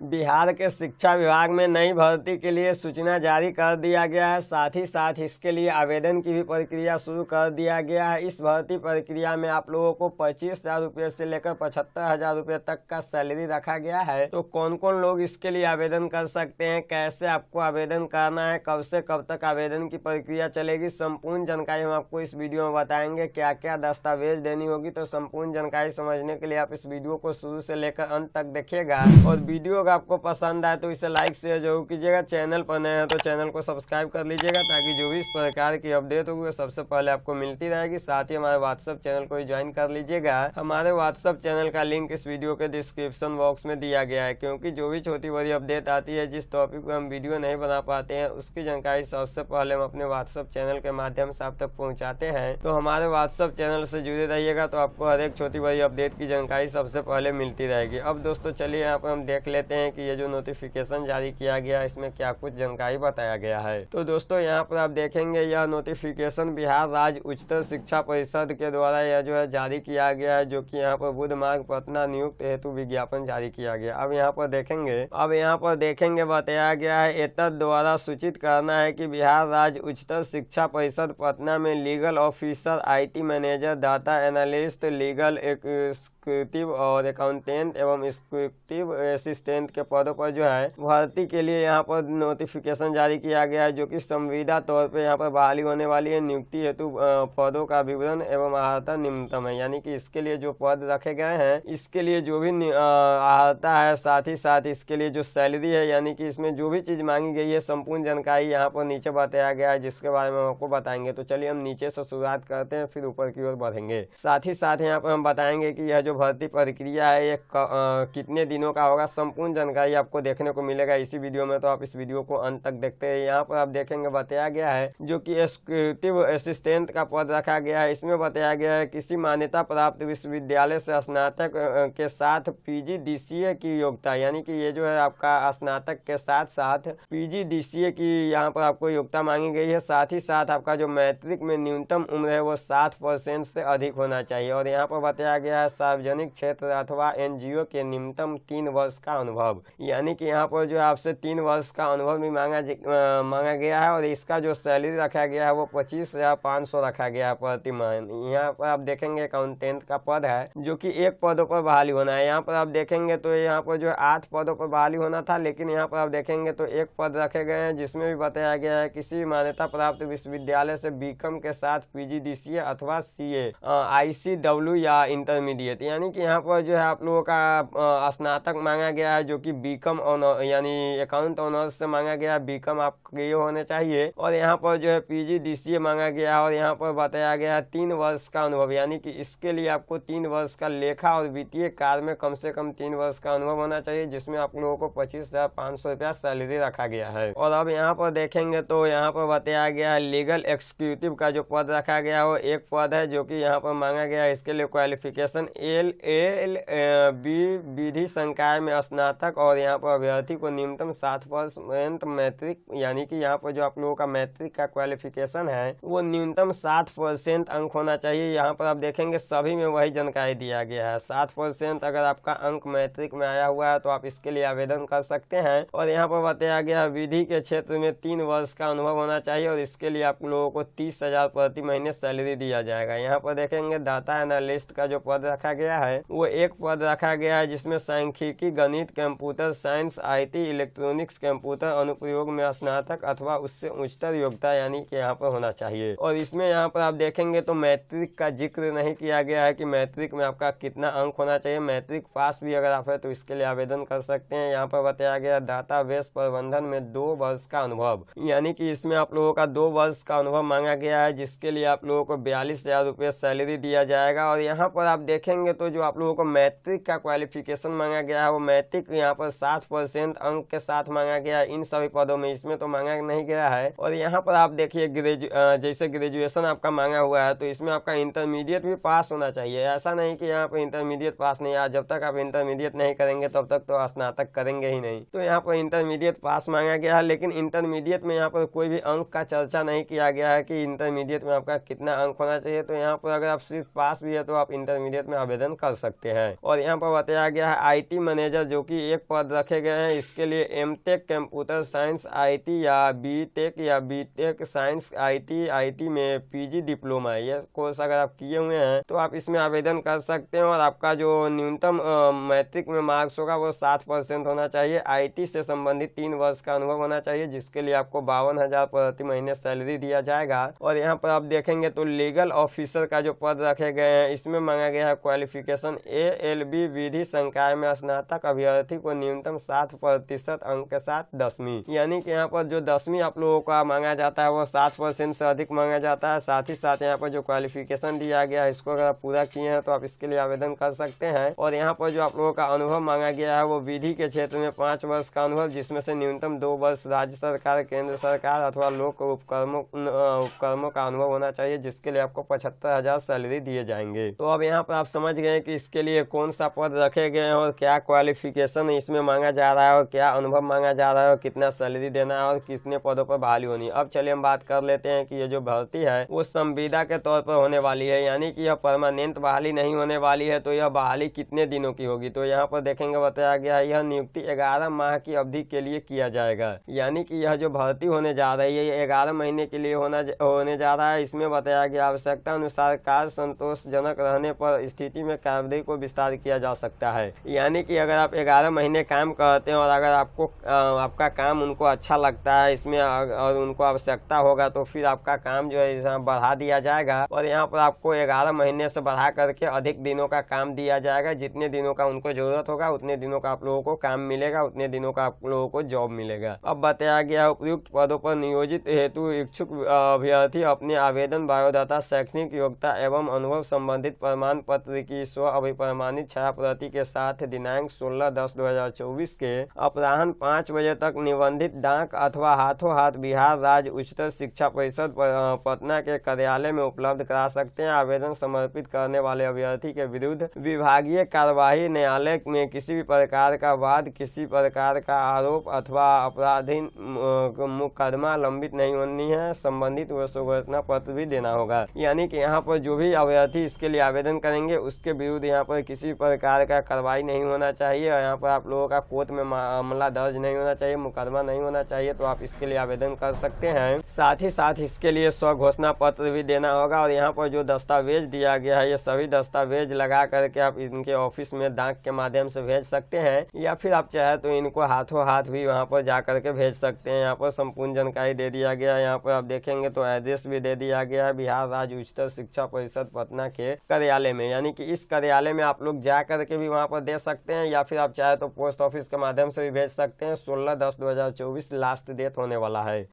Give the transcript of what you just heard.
बिहार के शिक्षा विभाग में नई भर्ती के लिए सूचना जारी कर दिया गया है। साथ ही साथ इसके लिए आवेदन की भी प्रक्रिया शुरू कर दिया गया है। इस भर्ती प्रक्रिया में आप लोगों को 25,000 रुपये से लेकर 75,000 रुपये तक का सैलरी रखा गया है। तो कौन कौन लोग इसके लिए आवेदन कर सकते हैं, कैसे आपको आवेदन करना है, कब से कब तक आवेदन की प्रक्रिया चलेगी, संपूर्ण जानकारी हम आपको इस वीडियो में बताएंगे। क्या क्या दस्तावेज देनी होगी, तो संपूर्ण जानकारी समझने के लिए आप इस वीडियो को शुरू से लेकर अंत तक देखिएगा। और वीडियो अगर आपको पसंद आए तो इसे लाइक शेयर जरूर कीजिएगा। चैनल पर नए हैं तो चैनल को सब्सक्राइब कर लीजिएगा, ताकि जो भी इस प्रकार की अपडेट होगी वो सबसे पहले आपको मिलती रहेगी। साथ ही हमारे व्हाट्सएप चैनल को ज्वाइन कर लीजिएगा। हमारे व्हाट्सएप चैनल का लिंक इस वीडियो के डिस्क्रिप्शन बॉक्स में दिया गया है, क्योंकि जो भी छोटी बड़ी अपडेट आती है, जिस टॉपिक पर हम वीडियो नहीं बना पाते हैं, उसकी जानकारी सबसे पहले हम अपने व्हाट्सएप चैनल के माध्यम से आप तक पहुँचाते हैं। तो हमारे व्हाट्सएप चैनल से जुड़े रहिएगा, तो आपको हर एक छोटी बड़ी अपडेट की जानकारी सबसे पहले मिलती रहेगी। अब दोस्तों चलिए यहाँ पर हम देख लेते हैं कि ये जो नोटिफिकेशन जारी किया गया है, इसमें क्या कुछ जानकारी बताया गया है। तो दोस्तों यहाँ पर आप देखेंगे, यह नोटिफिकेशन बिहार राज्य उच्चतर शिक्षा परिषद के द्वारा यह जो है जारी किया गया है, जो कि यहाँ पर बुध मार्ग पटना नियुक्त हेतु विज्ञापन जारी किया गया। अब यहाँ पर देखेंगे बताया गया है, एतद द्वारा सूचित करना है कि बिहार राज्य उच्चतर शिक्षा परिषद पटना में legal officer, IT manager, data analyst, legal executive और अकाउंटेंट एवं एग्जीक्यूटिव असिस्टेंट के पदों पर जो है भर्ती के लिए यहाँ पर नोटिफिकेशन जारी किया गया है, जो कि संविदा तौर पे यहाँ पर बहाली होने वाली है। नियुक्ति हेतु पदों का विवरण एवं अर्हता निम्नतम है, यानी कि इसके लिए जो पद रखे गए हैं, इसके लिए जो भी अर्हता है, साथ ही साथ इसके लिए जो सैलरी है, यानी कि इसमें जो भी चीज मांगी गई है, संपूर्ण जानकारी यहाँ पर नीचे बताया गया है, जिसके बारे में हम आपको बताएंगे। तो चलिए हम नीचे से शुरुआत करते हैं, फिर ऊपर की ओर बढ़ेंगे। साथ ही साथ यहाँ पर हम बताएंगे कि यह जो भर्ती प्रक्रिया है ये कितने दिनों का होगा, संपूर्ण जानकारी आपको देखने को मिलेगा इसी वीडियो में। तो आप इस वीडियो को अंत तक देखते हैं। यहाँ पर आप देखेंगे बताया गया है जो कि एग्जीक्यूटिव असिस्टेंट का पद रखा गया है। इसमें बताया गया है किसी मान्यता प्राप्त विश्वविद्यालय से स्नातक के साथ PGDCA की योग्यता, यानी कि ये जो है आपका स्नातक के साथ साथ PGDCA की यहाँ पर आपको योग्यता मांगी गई है। साथ ही साथ आपका जो मैट्रिक में न्यूनतम उम्र है वो 60% से अधिक होना चाहिए। और यहाँ पर बताया गया है सार्वजनिक क्षेत्र अथवा NGO के न्यूनतम 3 वर्ष का अनुभव, यानी कि यहाँ पर जो आपसे 3 वर्ष का अनुभव भी मांगा गया है। और इसका जो सैलरी रखा गया है वो 25,500 रखा गया है प्रति माह। यहाँ पर आप देखेंगे अकाउंटेंट का पद है, जो कि 1 पदों पर बहाली होना है। यहाँ पर आप देखेंगे तो यहाँ पर जो 8 पदों पर बहाली होना था, लेकिन यहाँ पर आप देखेंगे तो 1 पद रखे गए हैं, जिसमें भी बताया गया है किसी मान्यता प्राप्त विश्वविद्यालय से BCom के साथ PGDCA अथवा CA, ICW या इंटरमीडिएट, यानी कि यहाँ पर जो है आप लोगों का स्नातक मांगा गया है, जो कि BCom यानी अकाउंट ऑनर्स से मांगा गया है। BCom आपके ये होने चाहिए। और यहाँ पर जो है PGDCA मांगा गया है, और यहाँ पर बताया गया है 3 वर्ष का अनुभव, यानी कि इसके लिए आपको 3 वर्ष का लेखा और वित्तीय कार्य में कम से कम 3 वर्ष का अनुभव होना चाहिए, जिसमें आप लोगों को 25,500 रुपया सैलरी रखा गया है। और अब यहाँ पर देखेंगे तो यहाँ पर बताया गया है लीगल एग्जीक्यूटिव का जो पद रखा गया है वो 1 पद है, जो कि यहाँ पर मांगा गया है। इसके लिए क्वालिफिकेशन LLB विधि संकाय में स्नातक, और यहाँ पर अभ्यर्थी को न्यूनतम 60% मैट्रिक, यानी कि यहाँ पर जो आप लोगों का मैट्रिक का क्वालिफिकेशन है वो न्यूनतम 60% अंक होना चाहिए। यहाँ पर आप देखेंगे सभी में वही जानकारी दिया गया है। 60% अगर आपका अंक मैट्रिक में आया हुआ है तो आप इसके लिए आवेदन कर सकते हैं। और यहाँ पर बताया गया विधि के क्षेत्र में 3 वर्ष का अनुभव होना चाहिए, और इसके लिए आप लोगों को 30,000 प्रति महीने सैलरी दिया जाएगा। यहाँ पर देखेंगे डाटा एनालिस्ट का जो पद रखा गया है वो 1 पद रखा गया है, जिसमें सांख्यिकी, गणित, computer science, IT, electronics, computer अनुप्रयोग में स्नातक अथवा उससे उच्चतर योग्यता, यानी कि यहाँ पर होना चाहिए। और इसमें यहाँ पर आप देखेंगे तो मैट्रिक का जिक्र नहीं किया गया है कि मैट्रिक में आपका कितना अंक होना चाहिए। मैट्रिक पास भी अगर आप है तो इसके लिए आवेदन कर सकते हैं। यहाँ पर बताया गया डाटाबेस प्रबंधन में 2 वर्ष का अनुभव, यानी कि इसमें आप लोगों का 2 वर्ष का अनुभव मांगा गया है, जिसके लिए आप लोगों को 42,000 रुपये सैलरी दिया जाएगा। और यहाँ पर आप देखेंगे तो जो आप लोगों को मैट्रिक का क्वालिफिकेशन मांगा गया है वो मैट्रिक यहाँ पर 60% अंक के साथ मांगा गया है इन सभी पदों में, इसमें तो मांगा नहीं गया है। और यहाँ पर आप देखिए जैसे ग्रेजुएशन आपका मांगा हुआ है तो इसमें आपका इंटरमीडिएट भी पास होना चाहिए। ऐसा नहीं कि यहाँ पर इंटरमीडिएट पास नहीं है, जब तक आप इंटरमीडिएट नहीं करेंगे तब तक तो स्नातक करेंगे ही नहीं। तो यहाँ पर इंटरमीडिएट पास मांगा गया है, लेकिन इंटरमीडिएट में यहाँ पर कोई भी अंक का चर्चा नहीं किया गया है कि इंटरमीडिएट में आपका कितना अंक होना चाहिए। तो यहाँ पर अगर आप सिर्फ पास भी है तो आप इंटरमीडिएट में आवेदन कर सकते हैं। और यहाँ पर बताया गया है IT मैनेजर, जो कि एक पद रखे गए हैं। इसके लिए एमटेक कंप्यूटर साइंस आईटी या बीटेक साइंस आईटी में पीजी डिप्लोमा, ये कोर्स अगर आप किए हुए हैं तो आप इसमें आवेदन कर सकते हैं। और आपका जो न्यूनतम मैट्रिक में मार्क्स होगा वो 60% होना चाहिए। आईटी से संबंधित 3 वर्ष का अनुभव होना चाहिए, जिसके लिए आपको 52,000 प्रति महीने सैलरी दिया जाएगा। और यहाँ पर आप देखेंगे तो लीगल ऑफिसर का जो पद रखे गए हैं, इसमें मांगा गया है क्वालिफिकेशन ALB विधि संकाय में स्नातक अभ्यर्थी को न्यूनतम 60% अंक के साथ 10वीं, यानी कि यहाँ पर जो 10वीं आप लोगों का मांगा जाता है वो 60% से अधिक मांगा जाता है। साथ ही साथ यहाँ पर जो क्वालिफिकेशन दिया गया है, इसको अगर आप पूरा किए हैं तो आप इसके लिए आवेदन कर सकते हैं। और यहाँ पर जो आप लोगों का अनुभव मांगा गया है वो विधि के क्षेत्र में 5 वर्ष का अनुभव, जिसमें से न्यूनतम 2 वर्ष राज्य सरकार, केंद्र सरकार अथवा लोक उपक्रमों का अनुभव होना चाहिए, जिसके लिए आपको 75,000 सैलरी दिए जाएंगे। तो अब यहाँ पर आप समझ गए कि इसके लिए कौन सा पद रखे गए हैं और क्या क्वालिफिकेशन इसमें मांगा जा रहा है और क्या अनुभव मांगा जा रहा है और कितना सैलरी देना है और कितने पदों पर बहाली होनी है। अब चलिए हम बात कर लेते हैं कि ये जो भर्ती है वो संविदा के तौर पर होने वाली है, यानी कि यह परमानेंट बहाली नहीं होने वाली है। तो यह बहाली कितने दिनों की होगी, तो यहाँ पर देखेंगे बताया गया है यह नियुक्ति 11 माह की अवधि के लिए किया जाएगा, यानी कि यह जो भर्ती होने जा रही है ये 11 महीने के लिए होने जा रहा है। इसमें बताया गया आवश्यकता अनुसार कार्य संतोषजनक रहने पर स्थिति में कार्यावधि को विस्तार किया जा सकता है, यानी कि अगर आप 11 महीने काम करते हैं और अगर आपको आपका काम उनको अच्छा लगता है इसमें और उनको आवश्यकता होगा तो फिर आपका काम जो है बढ़ा दिया जाएगा। और यहाँ पर आपको 11 महीने से बढ़ा करके अधिक दिनों का काम दिया जाएगा। जितने दिनों का उनको जरूरत होगा उतने दिनों का आप लोगों को काम मिलेगा, उतने दिनों का आप लोगों को जॉब मिलेगा। अब बताया गया उपयुक्त पदों पर नियोजित हेतु इच्छुक अभ्यर्थी अपने आवेदन, बायोडाटा, शैक्षणिक योग्यता एवं अनुभव संबंधित प्रमाण पत्र की स्व अभिप्रमाणित छायाप्रति के साथ दिनांक 16/10/2024 के अपराह्न 5 बजे तक निबंधित डाक अथवा हाथों हाथ बिहार राज्य उच्चतर शिक्षा परिषद पटना के कार्यालय में उपलब्ध करा सकते हैं। आवेदन समर्पित करने वाले अभ्यर्थी के विरुद्ध विभागीय कार्यवाही, न्यायालय में किसी भी प्रकार का वाद, किसी प्रकार का आरोप अथवा अपराधीन मुकदमा लंबित नहीं होनी है। संबंधित घोषणा पत्र भी देना होगा, यानी कि यहाँ पर जो भी अभ्यर्थी इसके लिए आवेदन करेंगे उसके विरुद्ध यहाँ पर किसी प्रकार का कार्रवाई नहीं होना चाहिए और यहाँ पर आप लोगों का कोर्ट में मामला दर्ज नहीं होना चाहिए, मुकदमा नहीं होना चाहिए। तो आप इसके लिए आवेदन कर सकते हैं। साथ ही साथ इसके लिए स्व घोषणा पत्र भी देना होगा। और यहाँ पर जो दस्तावेज दिया गया है ये सभी दस्तावेज लगा करके आप इनके ऑफिस में डाक के माध्यम से भेज सकते हैं, या फिर आप चाहे तो इनको हाथों हाथ भी वहाँ पर जा करके भेज सकते हैं। यहाँ पर संपूर्ण जानकारी दे दिया गया है। यहाँ पर आप देखेंगे तो एड्रेस भी दे दिया गया है बिहार राज्य उच्चतर शिक्षा परिषद पटना के कार्यालय में, यानी कि इस कार्यालय में आप लोग जा करके भी वहाँ पर दे सकते हैं, या फिर आप चाहे तो पोस्ट ऑफिस के माध्यम से भी भेज सकते हैं। 16/10/2024 लास्ट डेट होने वाला है।